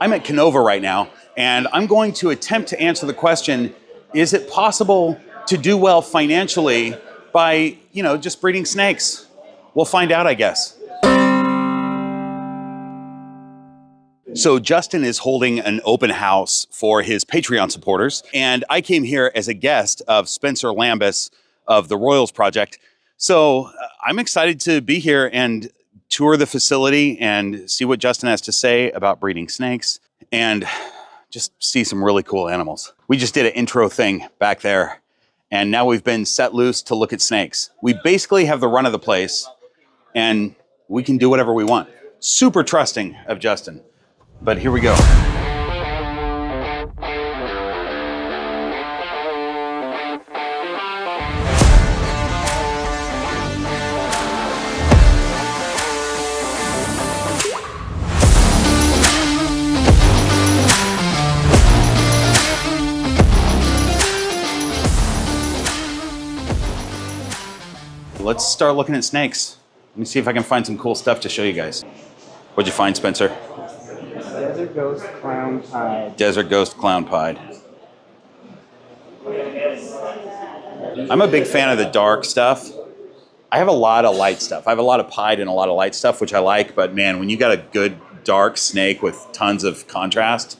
I'm at Kinova right now, and I'm going to attempt to answer the question, is it possible to do well financially by, just breeding snakes? We'll find out, I guess. So Justin is holding an open house for his Patreon supporters, and I came here as a guest of Spencer Lambus of the Royals Project. So I'm excited to be here and tour the facility and see what Justin has to say about breeding snakes and just see some really cool animals. We just did an intro thing back there, and now we've been set loose to look at snakes. We basically have the run of the place, and we can do whatever we want. Super trusting of Justin. But here we go. Let's start looking at snakes. Let me see if I can find some cool stuff to show you guys. What'd you find, Spencer? Desert Ghost Clown Pied. Desert Ghost Clown Pied. I'm a big fan of the dark stuff. I have a lot of light stuff. I have a lot of pied and a lot of light stuff, which I like, but man, when you got a good dark snake with tons of contrast,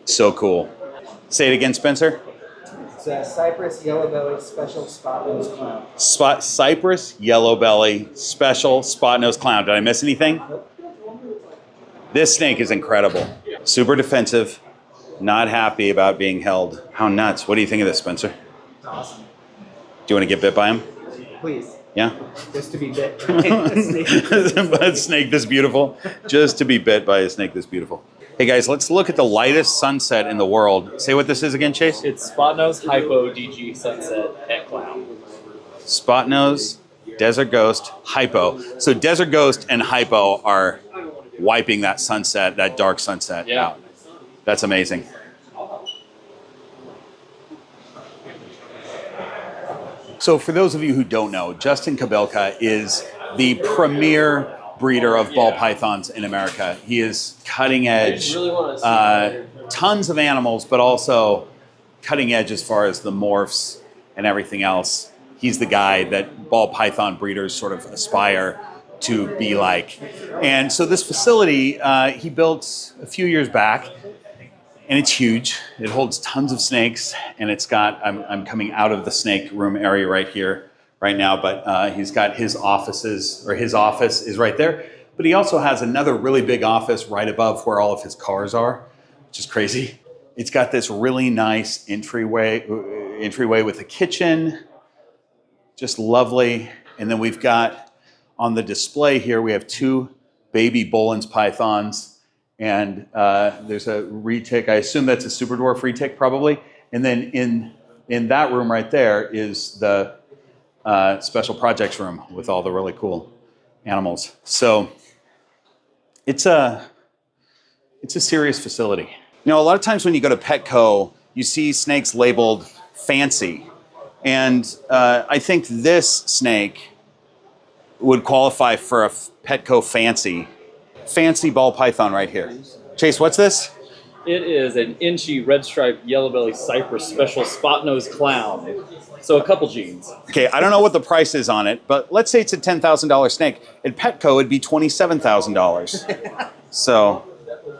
so cool. Say it again, Spencer. It's a Cypress Yellow Belly Special Spot Nose Clown. Cypress Yellow Belly Special Spot Nose Clown. Did I miss anything? This snake is incredible. Super defensive, not happy about being held. How nuts. What do you think of this, Spencer? It's awesome. Do you want to get bit by him? Please. Yeah? Just to be bit by a snake. A snake this beautiful. Just to be bit by a snake this beautiful. Hey guys, let's look at the lightest sunset in the world. Say what this is again, Chase? It's Spot Nose Hypo DG Sunset at Clown. Spot Nose, Desert Ghost, Hypo. So Desert Ghost and Hypo are wiping that sunset, that dark sunset out. That's amazing. So for those of you who don't know, Justin Kobylka is the premier breeder of ball pythons in America. He is cutting edge, tons of animals, but also cutting edge as far as the morphs and everything else. He's the guy that ball python breeders sort of aspire to be like. And so this facility he built a few years back, and it's huge. It holds tons of snakes, and it's got, I'm coming out of the snake room area right here, right now, but he's got his offices, or his office is right there, but he also has another really big office right above where all of his cars are, which is crazy. It's got this really nice entryway with a kitchen, just lovely. And then we've got, on the display here, we have two baby Boelen's pythons, and there's a retic. I assume that's a super dwarf retic probably. And then in that room right there is the special projects room with all the really cool animals. So it's a serious facility. You know, a lot of times when you go to Petco, you see snakes labeled fancy. And I think this snake would qualify for a Petco fancy ball python right here. Chase, what's this? It is an inchy red striped yellow belly Cypress Special Spot Nose Clown. So a couple genes. Okay, I don't know what the price is on it, but let's say it's a $10,000 snake. At Petco, it'd be $27,000. So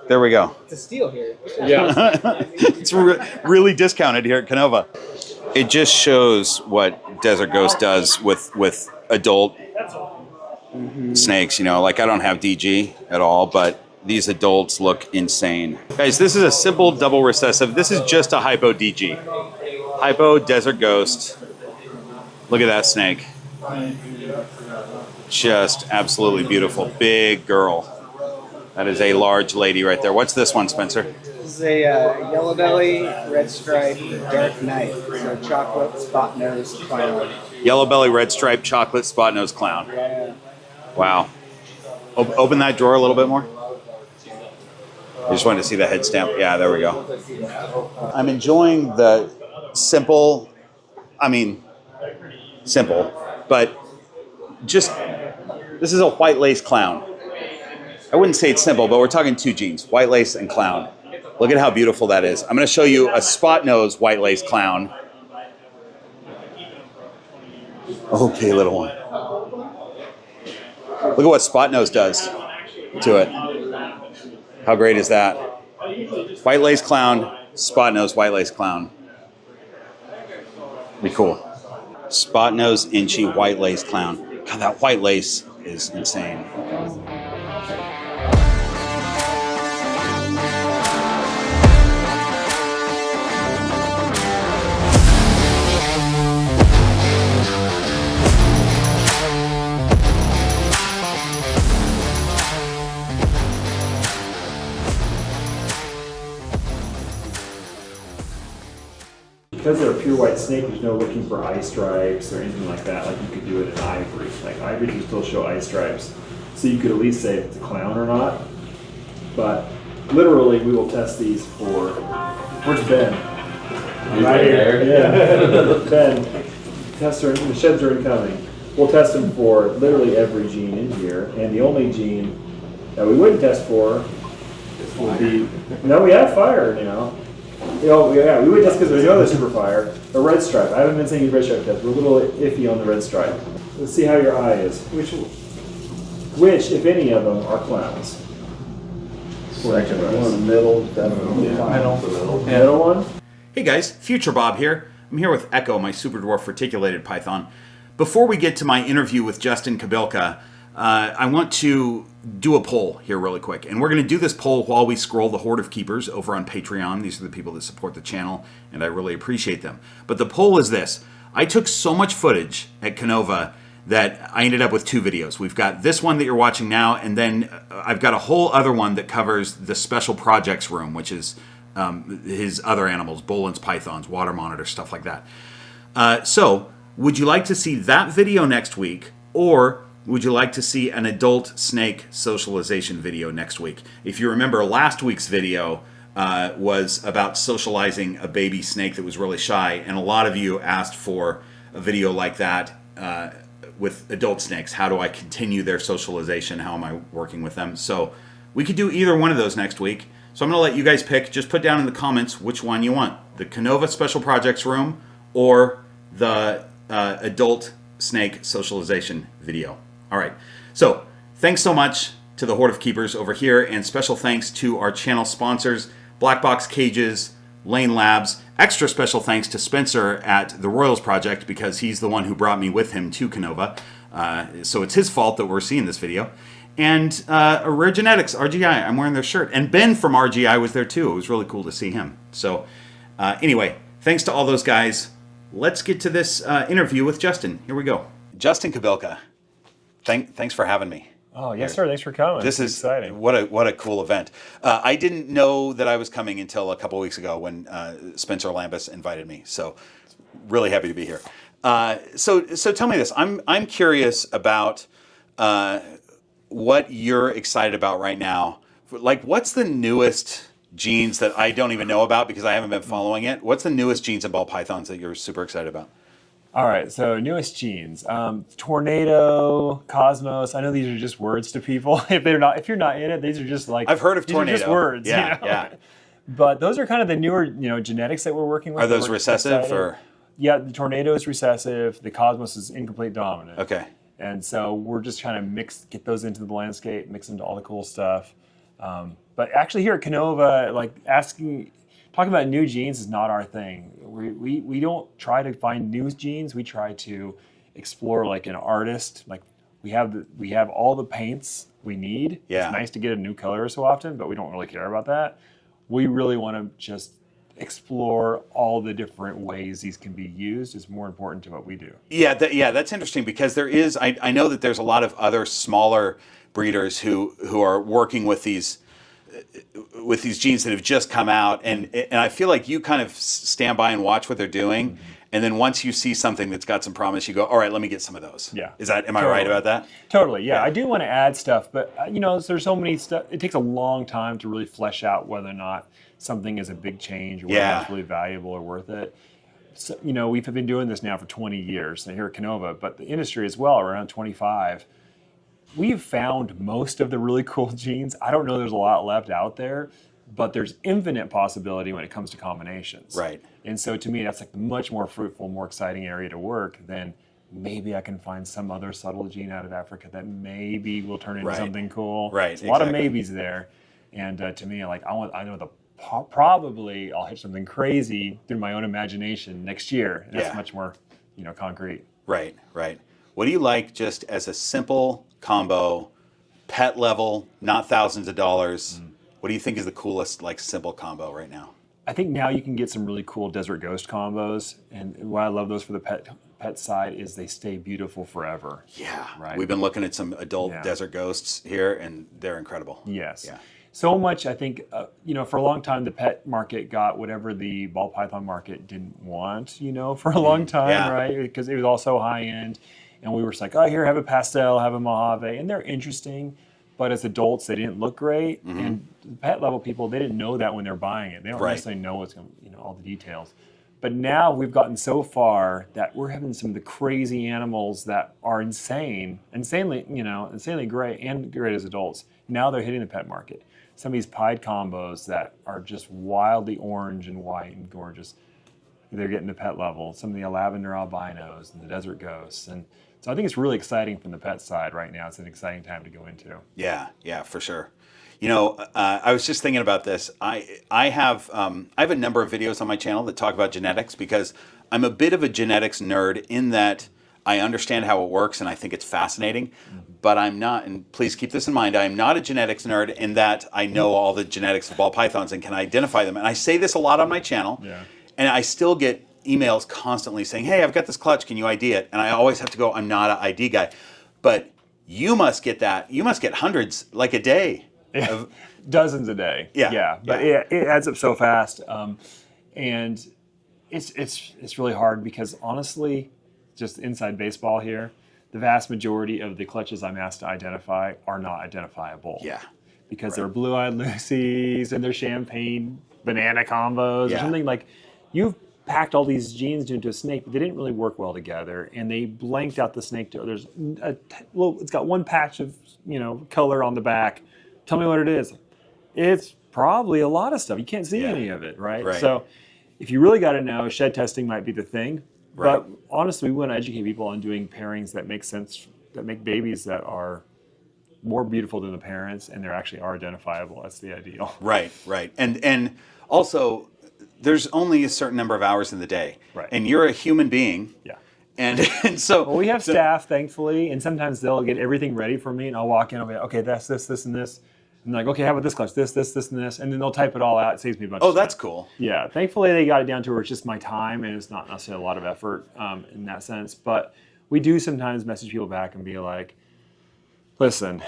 there we go. It's a steal here. Yeah. It's really discounted here at Kinova. It just shows what Desert Ghost does with adult snakes. You know, like I don't have DG at all, but these adults look insane. Guys, this is a simple double recessive. This is just a Hypo DG. Hypo Desert Ghost. Look at that snake. Just absolutely beautiful. Big girl. That is a large lady right there. What's this one, Spencer? This is a yellow belly, red stripe, dark night. So chocolate spot nose clown. Yellow belly, red stripe, chocolate spot nose clown. Yeah. Wow. Open that drawer a little bit more. I just wanted to see the head stamp. Yeah, there we go. I'm enjoying the simple, but just, this is a white lace clown. I wouldn't say it's simple, but we're talking two genes, white lace and clown. Look at how beautiful that is. I'm going to show you a spot nose white lace clown. Okay, little one. Look at what spot nose does to it. How great is that? White lace clown, spot nose white lace clown. Be cool. Spot nose inchy white lace clown. God, that white lace is insane. Because they're a pure white snake, there's no looking for eye stripes or anything like that, like you could do it in ivory. Like ivory can still show eye stripes. So you could at least say if it's a clown or not. But literally, we will test these for, where's Ben? Right here. Yeah. Ben, tester, the sheds are incoming. We'll test them for literally every gene in here. And the only gene that we wouldn't test for would be, no, we have fire now. Yeah, we would test because there's no other super fire. A red stripe. I haven't been saying red stripe test. We're a little iffy on the red stripe. Let's see how your eye is. Which, if any of them, are clowns? Second one in the middle, definitely. Middle one? Hey guys, Future Bob here. I'm here with Echo, my super dwarf reticulated python. Before we get to my interview with Justin Kobylka, I want to do a poll here really quick. And we're going to do this poll while we scroll the Horde of Keepers over on Patreon. These are the people that support the channel, and I really appreciate them. But the poll is this. I took so much footage at Kinova that I ended up with 2 videos. We've got this one that you're watching now, and then I've got a whole other one that covers the special projects room, which is his other animals, Bolin's pythons, water monitor, stuff like that. So, would you like to see that video next week, or would you like to see an adult snake socialization video next week? If you remember, last week's video was about socializing a baby snake that was really shy, and a lot of you asked for a video like that with adult snakes. How do I continue their socialization? How am I working with them? So we could do either one of those next week. So I'm going to let you guys pick. Just put down in the comments which one you want. The Kinova Special Projects Room or the adult snake socialization video. All right, so thanks so much to the Horde of Keepers over here, and special thanks to our channel sponsors, Black Box Cages, Lane Labs. Extra special thanks to Spencer at the Royals Project, because he's the one who brought me with him to Kinova. So it's his fault that we're seeing this video. And Rare Genetics, RGI, I'm wearing their shirt. And Ben from RGI was there too. It was really cool to see him. So anyway, thanks to all those guys. Let's get to this interview with Justin. Here we go. Justin Kobylka. Thanks for having me. Oh, yes, sir. Thanks for coming. This is exciting. What a cool event. I didn't know that I was coming until a couple weeks ago when Spencer Lambus invited me. So really happy to be here. So tell me this. I'm curious about what you're excited about right now. Like, what's the newest genes that I don't even know about because I haven't been following it? What's the newest genes in ball pythons that you're super excited about? All right, so newest genes, tornado, cosmos. I know these are just words to people. If you're not in it, these are just like I've heard of these tornado. Are just words. Yeah, you know? yeah. But those are kind of the newer, genetics that we're working with. Are those recessive or? Yeah, the tornado is recessive. The cosmos is incomplete dominant. Okay. And so we're just trying to get those into the landscape, mix into all the cool stuff. But actually, here at Kinova, talking about new genes is not our thing. We don't try to find new genes. We try to explore like an artist. Like we have all the paints we need. Yeah. It's nice to get a new color so often, but we don't really care about that. We really want to just explore all the different ways these can be used. Is more important to what we do. Yeah, that's interesting because there is. I know that there's a lot of other smaller breeders who are working with these genes that have just come out, and I feel like you kind of stand by and watch what they're doing, mm-hmm. and then once you see something that's got some promise, you go, all right, let me get some of those. Yeah. Am I right about that? Totally, yeah. I do want to add stuff, but there's so many stuff. It takes a long time to really flesh out whether or not something is a big change or whether it's really valuable or worth it. So, we've been doing this now for 20 years here at Kinova, but the industry as well, around 25. We've found most of the really cool genes. I don't know there's a lot left out there, but there's infinite possibility when it comes to combinations. Right. And so to me, that's like the much more fruitful, more exciting area to work than maybe I can find some other subtle gene out of Africa that maybe will turn into Right. something cool. Right, There's a lot of exactly. maybes there. And to me, like I know probably I'll hit something crazy through my own imagination next year. And that's Yeah. much more, concrete. Right, right. What do you like just as a simple combo, pet level, not thousands of dollars? What do you think is the coolest, like, simple combo right now? I think now you can get some really cool Desert Ghost combos, and why I love those for the pet side is they stay beautiful forever. Yeah, Right. We've been looking at some adult Yeah. desert ghosts here, and they're incredible. Yes. Yeah. So much, I think, for a long time, the pet market got whatever the ball python market didn't want, for a long time, Yeah. right? Because it was all so high end. And we were just like, oh, here, have a pastel, have a Mojave. And they're interesting, but as adults, they didn't look great. And the pet level people, they didn't know that when they're buying it. They don't Right. necessarily know what's going to, all the details. But now we've gotten so far that we're having some of the crazy animals that are insanely great and great as adults. Now they're hitting the pet market. Some of these pied combos that are just wildly orange and white and gorgeous, they're getting to pet level. Some of the lavender albinos and the desert ghosts. And so I think it's really exciting from the pet side right now. It's an exciting time to go into. Yeah, for sure. I was just thinking about this. I have a number of videos on my channel that talk about genetics because I'm a bit of a genetics nerd in that I understand how it works and I think it's fascinating, but I'm not, and please keep this in mind, I am not a genetics nerd in that I know all the genetics of ball pythons and can identify them. And I say this a lot on my channel, and I still get emails constantly saying, hey, I've got this clutch, can you ID it? And I always have to go, I'm not an ID guy. But you must get that. You must get hundreds, like a day. Of, Dozens a day. Yeah. But it adds up so fast. And it's really hard because honestly, just inside baseball here, the vast majority of the clutches I'm asked to identify are not identifiable. Yeah. Because they're blue-eyed Lucy's and they're champagne banana combos or something like you've packed all these genes into a snake, but they didn't really work well together, and they blanked out the snake. It's got one patch of color on the back. Tell me what it is. It's probably a lot of stuff. You can't see any of it, right? So if you really got to know, shed testing might be the thing. Right. But honestly, we want to educate people on doing pairings that make sense, that make babies that are more beautiful than the parents, and they actually are identifiable. That's the ideal. Right. And also, there's only a certain number of hours in the day. Right. And you're a human being. Yeah. And so... Well, we have staff, thankfully, and sometimes they'll get everything ready for me, and I'll walk in, I'll be like, okay, that's this, and this. And they're like, okay, how about this clutch? This, and this. And then they'll type it all out. It saves me a bunch of time. Oh, that's cool. Yeah. Thankfully, they got it down to where it's just my time, and it's not necessarily a lot of effort in that sense. But we do sometimes message people back and be like, listen,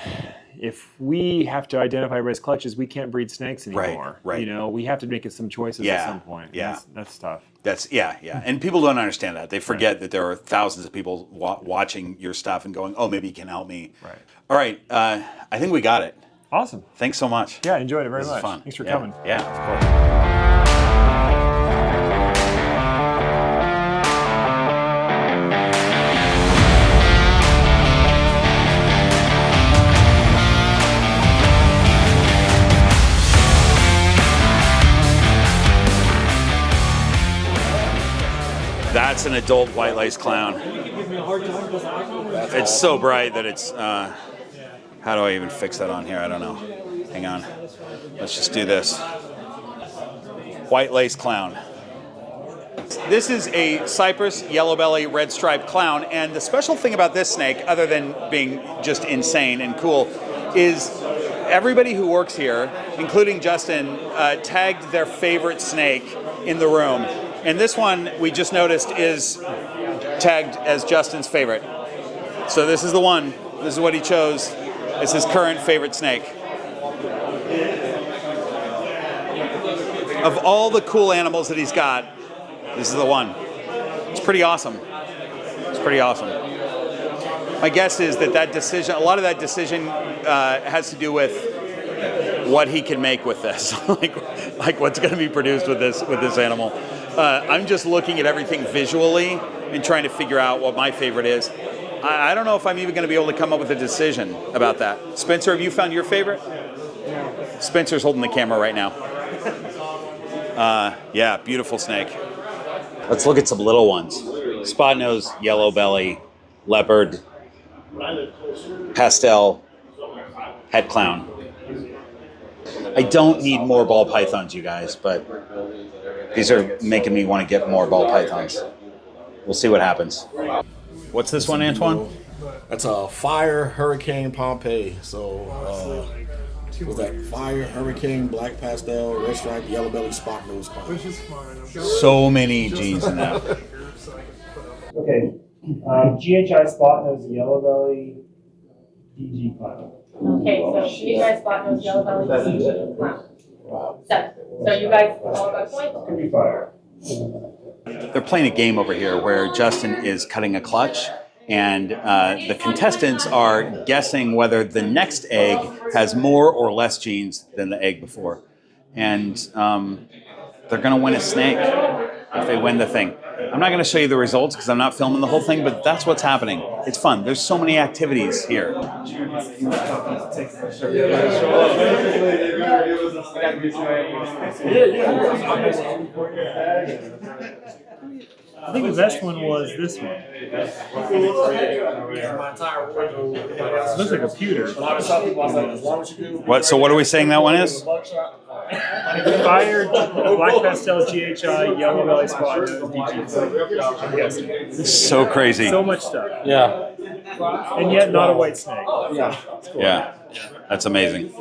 if we have to identify race clutches, we can't breed snakes anymore. Right. We have to make some choices at some point. Yeah. That's tough. Yeah. And people don't understand that. They forget that there are thousands of people watching your stuff and going, oh, maybe you can help me. Right. All right. I think we got it. Awesome. Thanks so much. Yeah, I enjoyed it very This much. is fun. Thanks for coming. Yeah, of course. That's an adult white lace clown. It's so bright that it's, how do I even fix that on here? I don't know. Hang on. Let's just do this. White lace clown. This is a Cypress yellow belly red striped clown, and the special thing about this snake, other than being just insane and cool, is everybody who works here, including Justin, tagged their favorite snake in the room. And this one, we just noticed, is tagged as Justin's favorite. So this is the one. This is what he chose as his current favorite snake. Of all the cool animals that he's got, this is the one. It's pretty awesome. It's pretty awesome. My guess is that decision, a lot of that decision has to do with what he can make with this, like what's going to be produced with this animal. I'm just looking at everything visually and trying to figure out what my favorite is. I don't know if I'm even going to be able to come up with a decision about that. Spencer, have you found your favorite? No. Spencer's holding the camera right now. Yeah, beautiful snake. Let's look at some little ones. Spot nose, yellow belly, leopard, pastel, head clown. I don't need more ball pythons, you guys, but these are making me want to get more ball pythons. We'll see what happens. What's this one, Antoine? That's a Fire Hurricane Pompeii. So, was that Fire Hurricane, Black Pastel, Red Stripe, Yellow Belly, Spot Nose Clown. So many genes in that. Okay, GHI spot nose, yellow belly, DG clown. Okay, so you guys spot nose, yellow belly, DG, clown. 7. So you guys all got points? Could be fire. They're playing a game over here where Justin is cutting a clutch, and the contestants are guessing whether the next egg has more or less genes than the egg before. And they're going to win a snake if they win the thing. I'm not going to show you the results because I'm not filming the whole thing, but that's what's happening. It's fun. There's so many activities here. I think the best one was this one. Looks like a pewter. What? So what are we saying that one is? Fire, black pastel, GHI, yellow belly spot nose, DG. I'm guessing. It's so crazy. So much stuff. Yeah. And yet not a white snake. Yeah, that's amazing.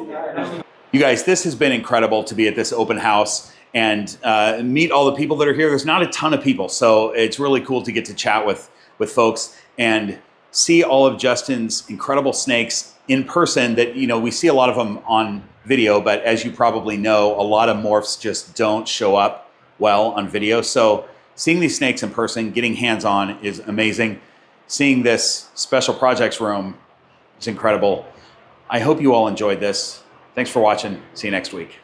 You guys, this has been incredible to be at this open house and meet all the people that are here. There's not a ton of people, so it's really cool to get to chat with folks and see all of Justin's incredible snakes in person that, you know, we see a lot of them on video, but as you probably know, a lot of morphs just don't show up well on video. So seeing these snakes in person, getting hands-on is amazing. Seeing this special projects room is incredible. I hope you all enjoyed this. Thanks for watching. See you next week.